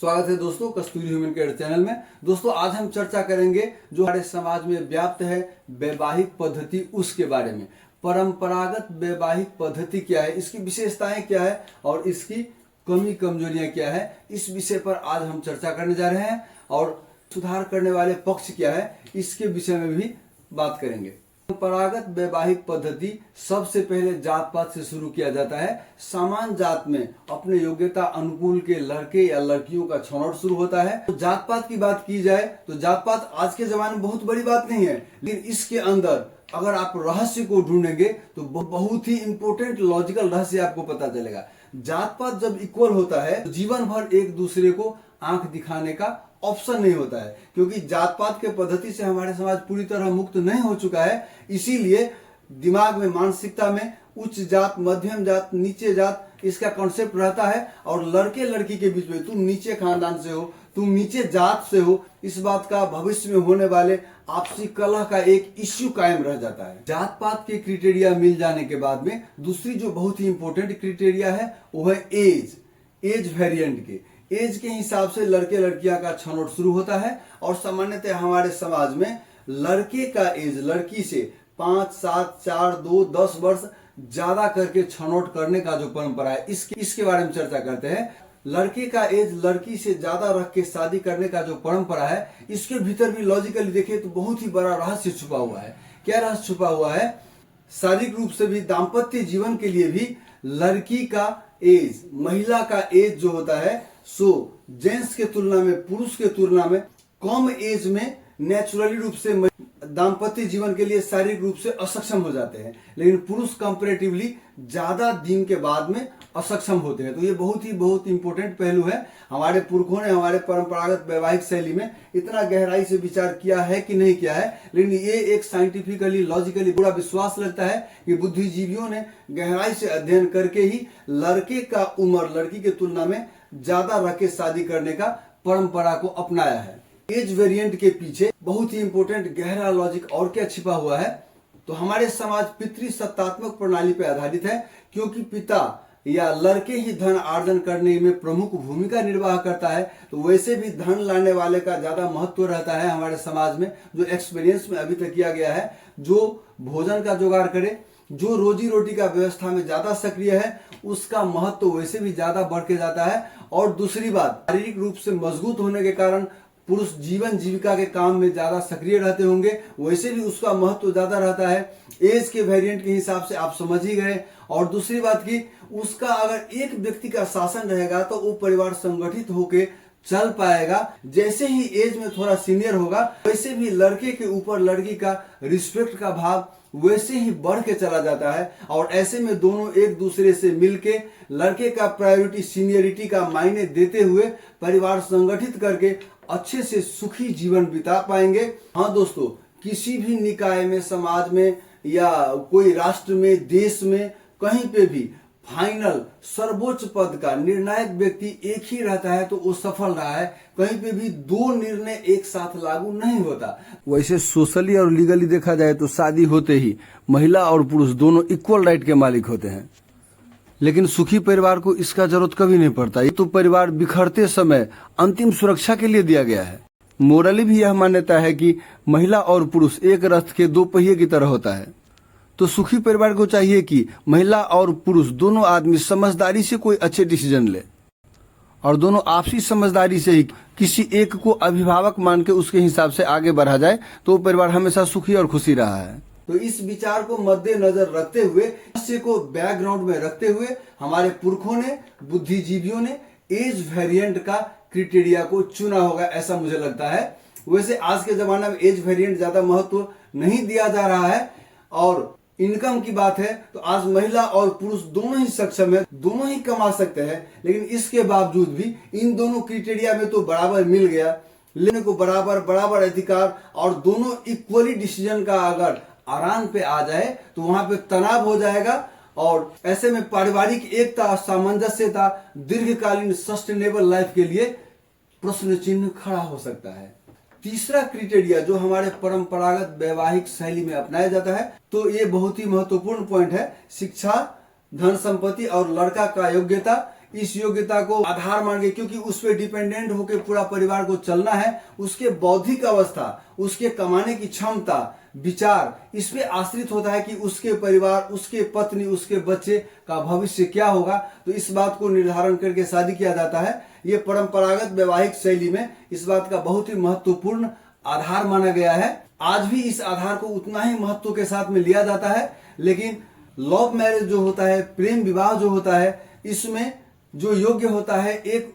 स्वागत है दोस्तों कस्तूरी ह्यूमन केयर चैनल में। दोस्तों आज हम चर्चा करेंगे जो हमारे समाज में व्याप्त है वैवाहिक पद्धति उसके बारे में। परंपरागत वैवाहिक पद्धति क्या है, इसकी विशेषताएं क्या है और इसकी कमी कमजोरियां क्या है, इस विषय पर आज हम चर्चा करने जा रहे हैं। और सुधार करने वाले पक्ष क्या है, इसके विषय में भी बात करेंगे। परंपरागत वैवाहिक पद्धति सबसे पहले जात पात से शुरू किया जाता है। समान जात में अपने योग्यता अनुकूल के लड़के या लड़कियों का छनौट शुरू होता है। तो जात पात की बात की जाए तो जात पात आज के जमाने में बहुत बड़ी बात नहीं है, लेकिन इसके अंदर अगर आप रहस्य को ढूंढेंगे तो बहुत ही इंपॉर्टेंट लॉजिकल रहस्य आपको पता चलेगा। जात पात जब इक्वल होता है तो जीवन भर एक दूसरे को आंख दिखाने का ऑप्शन नहीं होता है, क्योंकि जात पात के पद्धति से हमारे समाज पूरी तरह मुक्त नहीं हो चुका है। इसीलिए दिमाग में, मानसिकता में उच्च जात, मध्यम जात, नीचे जात, इसका कॉन्सेप्ट रहता है। और लड़के लड़की के बीच में तुम नीचे खानदान से हो, तुम नीचे जात से हो, इस बात का भविष्य में होने वाले आपसी कलह का एक इश्यू कायम रह जाता है। जात पात के क्राइटेरिया मिल जाने के बाद में दूसरी जो बहुत ही इंपॉर्टेंट क्राइटेरिया है वो है एज वेरिएंट के। एज के हिसाब से लड़के लड़कियां का छनौट शुरू होता है। और सामान्यतः हमारे समाज में लड़के का एज लड़की से 5, 7, 4, 2, 10 वर्ष ज्यादा करके छनौट करने का जो परंपरा है, इसके बारे में चर्चा करते हैं। लड़के का एज लड़की से ज्यादा रख के शादी करने का जो परंपरा है, इसके भीतर भी लॉजिकली देखें तो बहुत ही बड़ा रहस्य छुपा हुआ है। क्या रहस्य छुपा हुआ है? शारीरिक रूप से भी, दाम्पत्य जीवन के लिए भी लड़की का एज, महिला का एज जो होता है सो जेंट्स के तुलना में, पुरुष के तुलना में कम एज में नेचुरली रूप से दाम्पत्य जीवन के लिए शारीरिक रूप से असक्षम हो जाते हैं, लेकिन पुरुष कंपैरेटिवली ज्यादा दिन के बाद में असक्षम होते हैं। तो ये बहुत इंपॉर्टेंट पहलू है। हमारे पुरखों ने हमारे परंपरागत वैवाहिक शैली में इतना गहराई से विचार किया है कि नहीं किया है, लेकिन ये एक साइंटिफिकली, लॉजिकली पूरा विश्वास लगता है कि बुद्धिजीवियों ने गहराई से अध्ययन करके ही लड़के का उम्र लड़की के तुलना में ज्यादा रख के शादी करने का परंपरा को अपनाया है। एज वेरिएंट के पीछे बहुत ही इंपॉर्टेंट गहरा लॉजिक और क्या छिपा हुआ है? तो हमारे समाज पितृसत्तात्मक प्रणाली पर आधारित है, क्योंकि पिता या लड़के ही धन अर्जन करने में प्रमुख भूमिका निर्वाह करता है। तो वैसे भी धन लाने वाले का ज्यादा महत्व रहता है हमारे समाज में। जो एक्सपीरियंस में अभी तक किया गया है, जो भोजन का जुगाड़ करे, जो रोजी रोटी का व्यवस्था में ज्यादा सक्रिय है, उसका महत्व वैसे भी ज्यादा बढ़ के जाता है। और दूसरी बात, शारीरिक रूप से मजबूत होने के कारण पुरुष जीवन जीविका के काम में ज्यादा सक्रिय रहते होंगे, वैसे भी उसका महत्व ज्यादा रहता है। एज के वेरिएंट के हिसाब से आप समझ ही गए। और दूसरी बात की, उसका अगर एक व्यक्ति का शासन रहेगा तो वो परिवार संगठित होके चल पाएगा। जैसे ही एज में थोड़ा सीनियर होगा, वैसे भी लड़के के ऊपर लड़की का रिस्पेक्ट का भाव वैसे ही बढ़ के चला जाता है। और ऐसे में दोनों एक दूसरे से मिलके लड़के का प्रायोरिटी, सीनियरिटी का मायने देते हुए परिवार संगठित करके अच्छे से सुखी जीवन बिता पाएंगे। हाँ दोस्तों, किसी भी निकाय में, समाज में या कोई राष्ट्र में, देश में, कहीं पे भी फाइनल सर्वोच्च पद का निर्णायक व्यक्ति एक ही रहता है तो वो सफल रहा है। कहीं पे भी दो निर्णय एक साथ लागू नहीं होता। वैसे सोशली और लीगली देखा जाए तो शादी होते ही महिला और पुरुष दोनों इक्वल राइट के मालिक होते हैं, लेकिन सुखी परिवार को इसका जरूरत कभी नहीं पड़ता। ये तो परिवार बिखरते समय अंतिम सुरक्षा के लिए दिया गया है। मोरली भी यह मान्यता है कि महिला और पुरुष एक रथ के दो पहिए की तरह होता है। तो सुखी परिवार को चाहिए कि महिला और पुरुष दोनों आदमी समझदारी से कोई अच्छे डिसीजन ले, और दोनों आपसी समझदारी से ही किसी एक को अभिभावक मान के उसके हिसाब से आगे बढ़ा जाए, तो परिवार हमेशा सुखी और खुशी रहा है। तो इस विचार को मद्देनजर रखते हुए, रहस्य को बैकग्राउंड में रखते हुए, हमारे पुरखों ने, बुद्धिजीवियों ने एज वेरिएंट का क्राइटेरिया को चुना होगा, ऐसा मुझे लगता है। वैसे आज के जमाने में एज वेरिएंट ज्यादा महत्व नहीं दिया जा रहा है। और इनकम की बात है तो आज महिला और पुरुष दोनों ही सक्षम है, दोनों ही कमा सकते हैं, लेकिन इसके बावजूद भी इन दोनों क्राइटेरिया में तो बराबर मिल गया, लेने को बराबर अधिकार, और दोनों इक्वली डिसीजन का अगर आराम पे आ जाए तो वहां पे तनाव हो जाएगा। और ऐसे में पारिवारिक एकता, सामंजस्यता, दीर्घकालीन सस्टेनेबल लाइफ के लिए प्रश्न चिन्ह खड़ा हो सकता है। तीसरा क्राइटेरिया जो हमारे परंपरागत वैवाहिक शैली में अपनाया जाता है, तो ये बहुत ही महत्वपूर्ण पॉइंट है। शिक्षा, धन संपत्ति और लड़का का योग्यता, इस योग्यता को आधार मान के, क्योंकि उस पर डिपेंडेंट होकर पूरा परिवार को चलना है, उसके बौद्धिक अवस्था, उसके कमाने की क्षमता, विचार, इस पे आश्रित होता है कि उसके परिवार, उसके पत्नी, उसके बच्चे का भविष्य क्या होगा। तो इस बात को निर्धारण करके शादी किया जाता है। ये परंपरागत वैवाहिक शैली में इस बात का बहुत ही महत्वपूर्ण आधार माना गया है। आज भी इस आधार को उतना ही महत्व के साथ में लिया जाता है। लेकिन लव मैरिज जो होता है, प्रेम विवाह जो होता है, इसमें जो योग्य होता है, एक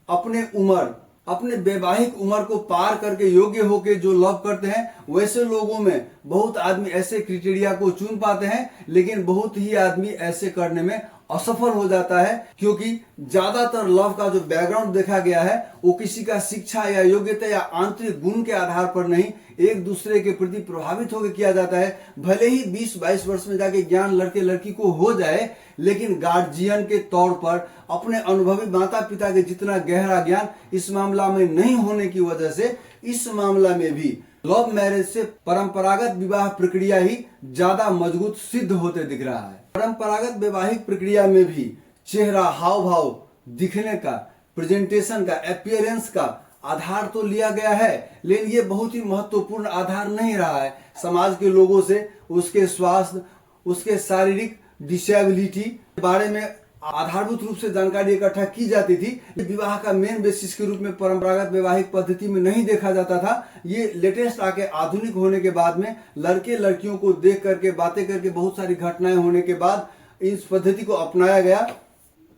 अपने उम्र, अपने वैवाहिक उम्र को पार करके योग्य होके जो लव करते हैं, वैसे लोगों में बहुत आदमी ऐसे क्राइटेरिया को चुन पाते हैं, लेकिन बहुत ही आदमी ऐसे करने में असफल हो जाता है, क्योंकि ज्यादातर लव का जो बैकग्राउंड देखा गया है वो किसी का शिक्षा या योग्यता या आंतरिक गुण के आधार पर नहीं, एक दूसरे के प्रति प्रभावित होकर किया जाता है। भले ही 20-22 वर्ष में जाके ज्ञान लड़के लड़की को हो जाए, लेकिन गार्जियन के तौर पर अपने अनुभवी माता पिता के जितना गहरा ज्ञान इस मामला में नहीं होने की वजह से इस मामला में भी लव मैरिज से परंपरागत विवाह प्रक्रिया ही ज्यादा मजबूत सिद्ध होते दिख रहा है। परंपरागत वैवाहिक प्रक्रिया में भी चेहरा, हाव भाव, दिखने का, प्रेजेंटेशन का, अपीयरेंस का आधार तो लिया गया है, लेकिन ये बहुत ही महत्वपूर्ण आधार नहीं रहा है। समाज के लोगों से उसके स्वास्थ्य, उसके शारीरिक डिसेबिलिटी के बारे में आधारभूत रूप से जानकारी इकट्ठा की जाती थी। विवाह का मेन बेसिस के रूप में परंपरागत वैवाहिक पद्धति में नहीं देखा जाता था। ये लेटेस्ट आके आधुनिक होने के बाद में लड़के लड़कियों को देख करके, बातें करके, बहुत सारी घटनाएं होने के बाद इस पद्धति को अपनाया गया।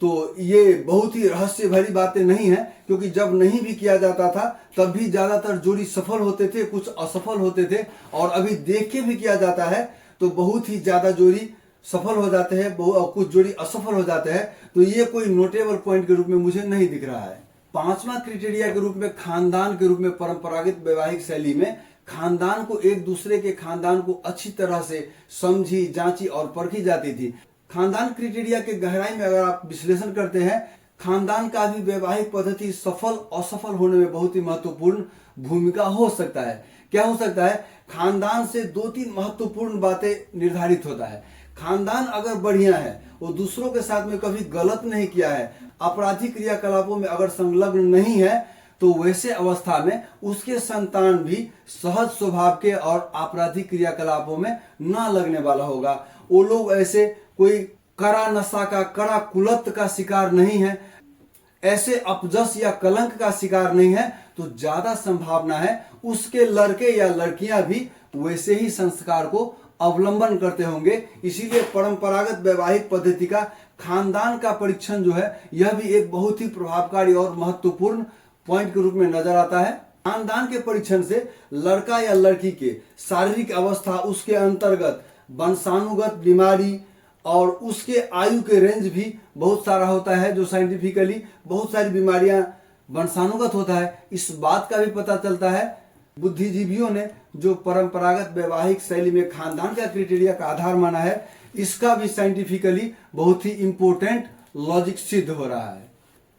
तो ये बहुत ही रहस्य भरी बातें नहीं है, क्योंकि जब नहीं भी किया जाता था तब भी ज्यादातर जोड़ी सफल होते थे, कुछ असफल होते थे, और अभी देख के भी किया जाता है तो बहुत ही ज्यादा जोड़ी सफल हो जाते हैं, कुछ जोड़ी असफल हो जाते हैं। तो ये कोई नोटेबल पॉइंट के रूप में मुझे नहीं दिख रहा है। पांचवा क्राइटेरिया के रूप में खानदान के रूप में परंपरागत वैवाहिक शैली में खानदान को, एक दूसरे के खानदान को अच्छी तरह से समझी, जांची और परखी जाती थी। खानदान क्राइटेरिया के गहराई में अगर आप विश्लेषण करते हैं, खानदान का भी वैवाहिक पद्धति सफल असफल होने में बहुत ही महत्वपूर्ण भूमिका हो सकता है। क्या हो सकता है? खानदान से 2-3 महत्वपूर्ण बातें निर्धारित होता है। खानदान अगर बढ़िया है, वो दूसरों के साथ में कभी गलत नहीं किया है, आपराधिक क्रियाकलापों में अगर संलग्न नहीं है, तो वैसे अवस्था में उसके संतान भी सहज स्वभाव के और आपराधिक क्रियाकलापों में न लगने वाला होगा। वो लोग ऐसे कोई कड़ा नशा का, कड़ा कुलत का शिकार नहीं है, ऐसे अपजस या कलंक का शिकार नहीं है, तो ज्यादा संभावना है उसके लड़के या लड़कियां भी वैसे ही संस्कार को अवलंबन करते होंगे। इसीलिए परंपरागत वैवाहिक पद्धति का खानदान का परीक्षण जो है, यह भी एक बहुत ही प्रभावकारी और महत्वपूर्ण पॉइंट के रूप में नजर आता है। खानदान के परीक्षण से लड़का या लड़की के शारीरिक अवस्था, उसके अंतर्गत वंशानुगत बीमारी और उसके आयु के रेंज भी बहुत सारा होता है, जो साइंटिफिकली बहुत सारी बीमारियां वंशानुगत होता है, इस बात का भी पता चलता है। बुद्धिजीवियों ने जो परंपरागत वैवाहिक शैली में खानदान का क्राइटेरिया का आधार माना है, इसका भी साइंटिफिकली बहुत ही इंपॉर्टेंट लॉजिक सिद्ध हो रहा है।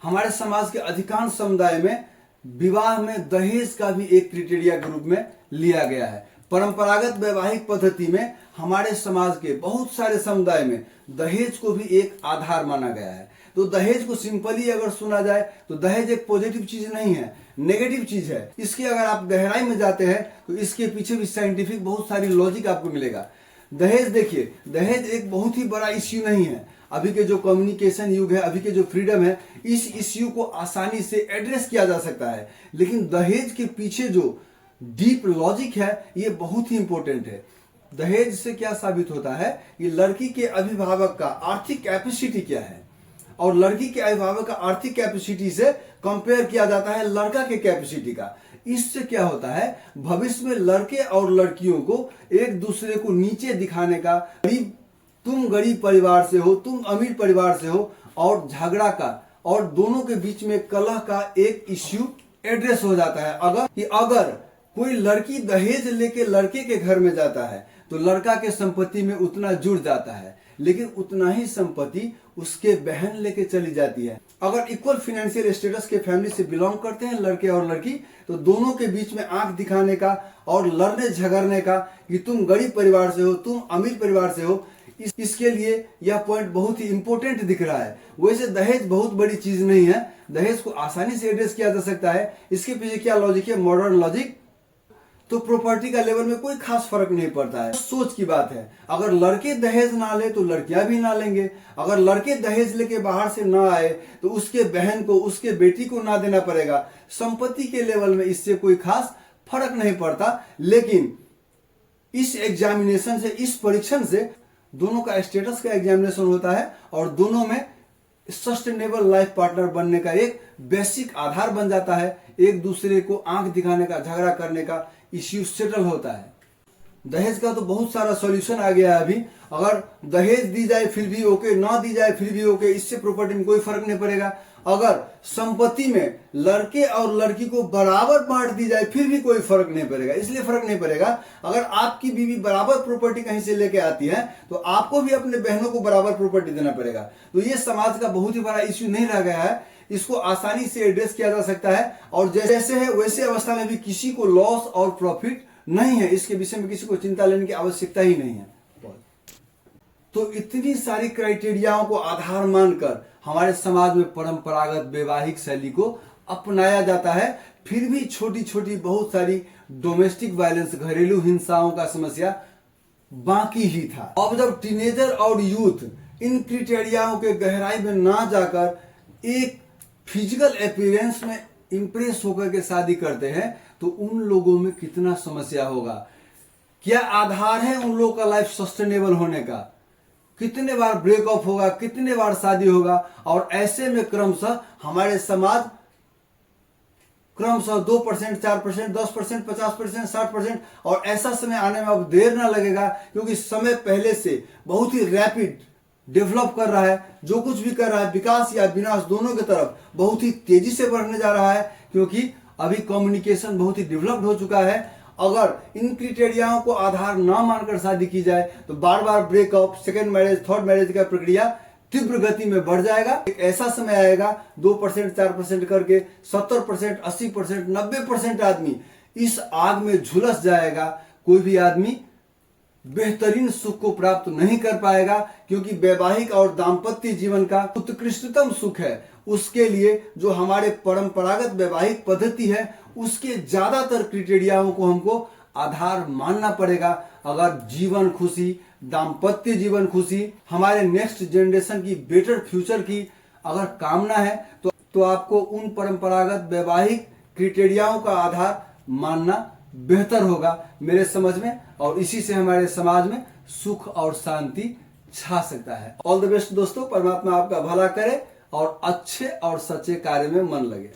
हमारे समाज के अधिकांश समुदाय में विवाह में दहेज का भी एक क्राइटेरिया के रूप में लिया गया है। परंपरागत वैवाहिक पद्धति में हमारे समाज के बहुत सारे समुदाय में दहेज को भी एक आधार माना गया है। तो दहेज को सिंपली अगर सुना जाए तो दहेज एक पॉजिटिव चीज नहीं है, नेगेटिव चीज है। इसके अगर आप गहराई में जाते हैं तो इसके पीछे भी साइंटिफिक बहुत सारी लॉजिक आपको मिलेगा। दहेज, देखिए, दहेज एक बहुत ही बड़ा इश्यू नहीं है। अभी के जो कम्युनिकेशन युग है, अभी के जो फ्रीडम है, इस इश्यू को आसानी से एड्रेस किया जा सकता है। लेकिन दहेज के पीछे जो डीप लॉजिक है, ये बहुत ही इंपॉर्टेंट है। दहेज से क्या साबित होता है कि लड़की के अभिभावक का आर्थिक कैपेसिटी क्या है, और लड़की के अभिभावक का आर्थिक कैपेसिटी से कंपेयर किया जाता है लड़का के कैपेसिटी का। इससे क्या होता है, भविष्य में लड़के और लड़कियों को एक दूसरे को नीचे दिखाने का, तुम गरीब परिवार से हो, तुम अमीर परिवार से हो, और झगड़ा का और दोनों के बीच में कलह का एक इश्यू एड्रेस हो जाता है। अगर कोई लड़की दहेज लेके लड़के के घर में जाता है तो लड़का के संपत्ति में उतना जुड़ जाता है, लेकिन उतना ही संपत्ति उसके बहन लेके चली जाती है। अगर इक्वल फाइनेंशियल स्टेटस के फैमिली से बिलोंग करते हैं लड़के और लड़की, तो दोनों के बीच में आंख दिखाने का और लड़ने झगड़ने का कि तुम गरीब परिवार से हो, तुम अमीर परिवार से हो, इसके लिए यह पॉइंट बहुत ही इंपॉर्टेंट दिख रहा है। वैसे दहेज बहुत बड़ी चीज नहीं है, दहेज को आसानी से एड्रेस किया जा सकता है। इसके पीछे क्या लॉजिक है, मॉडर्न लॉजिक। तो प्रॉपर्टी का लेवल में कोई खास फर्क नहीं पड़ता है, सोच की बात है। अगर लड़के दहेज ना ले तो लड़कियां भी ना लेंगे, अगर लड़के दहेज लेके बाहर से ना आए तो उसके बहन को, उसके बेटी को ना देना पड़ेगा। संपत्ति के लेवल में इससे कोई खास फर्क नहीं पड़ता। लेकिन इस एग्जामिनेशन से, इस परीक्षण से दोनों का स्टेटस का एग्जामिनेशन होता है और दोनों में सस्टेनेबल लाइफ पार्टनर बनने का एक बेसिक आधार बन जाता है। एक दूसरे को आंख दिखाने का, झगड़ा करने का इश्यू सेटल होता है। दहेज का तो बहुत सारा सॉल्यूशन आ गया है अभी। अगर दहेज दी जाए फिर भी ओके, ना दी जाए फिर भी ओके, इससे प्रॉपर्टी में कोई फर्क नहीं पड़ेगा। अगर संपत्ति में लड़के और लड़की को बराबर बांट दी जाए फिर भी कोई फर्क नहीं पड़ेगा। इसलिए फर्क नहीं पड़ेगा, अगर आपकी बीवी बराबर प्रॉपर्टी कहीं से लेके आती है तो आपको भी अपने बहनों को बराबर प्रॉपर्टी देना पड़ेगा। तो ये समाज का बहुत ही बड़ा इश्यू नहीं रह गया है, इसको आसानी से एड्रेस किया जा सकता है। और जैसे है वैसे अवस्था में भी किसी को लॉस और प्रॉफिट नहीं है, इसके विषय में किसी को चिंता लेने की आवश्यकता ही नहीं है। तो इतनी सारी क्राइटेरियाओं को आधार मानकर हमारे समाज में परंपरागत वैवाहिक शैली को अपनाया जाता है, फिर भी छोटी छोटी बहुत सारी डोमेस्टिक वायलेंस, घरेलू हिंसाओं का समस्या बाकी ही था। अब जब टीनेजर और यूथ इन क्राइटेरियाओं के गहराई में ना जाकर एक फिजिकल अपीयरेंस में इंप्रेस होकर के शादी करते हैं तो उन लोगों में कितना समस्या होगा। क्या आधार है उन लोगों का लाइफ सस्टेनेबल होने का? कितने बार ब्रेकअप होगा, कितने बार शादी होगा। और ऐसे में क्रमशः हमारे समाज क्रमशः 2%, 4%, 10%, 50%, 60%, और ऐसा समय आने में अब देर ना लगेगा, क्योंकि समय पहले से बहुत ही रैपिड डेवलप कर रहा है। जो कुछ भी कर रहा है, विकास या विनाश दोनों की तरफ बहुत ही तेजी से बढ़ने जा रहा है, क्योंकि अभी कम्युनिकेशन बहुत ही डेवलप्ड हो चुका है। अगर इन क्राइटेरियाओं को आधार ना मानकर शादी की जाए तो बार बार breakup, second marriage, third marriage का प्रक्रिया तीव्र गति में बढ़ जाएगा। एक ऐसा समय आएगा 2%, 4% करके 70%, 80%, 90% आदमी इस आग में झुलस जाएगा। कोई भी आदमी बेहतरीन सुख को प्राप्त नहीं कर पाएगा, क्योंकि वैवाहिक और दाम्पत्य जीवन का उत्कृष्टतम सुख है। उसके लिए जो हमारे परंपरागत वैवाहिक पद्धति है उसके ज्यादातर क्राइटेरियाओं को हमको आधार मानना पड़ेगा। अगर जीवन खुशी, दाम्पत्य जीवन खुशी, हमारे नेक्स्ट जनरेशन की बेटर फ्यूचर की अगर कामना है तो आपको उन परंपरागत वैवाहिक क्राइटेरियाओं का आधार मानना बेहतर होगा मेरे समझ में, और इसी से हमारे समाज में सुख और शांति छा सकता है। ऑल द बेस्ट दोस्तों, परमात्मा आपका भला करे और अच्छे और सच्चे कार्य में मन लगे।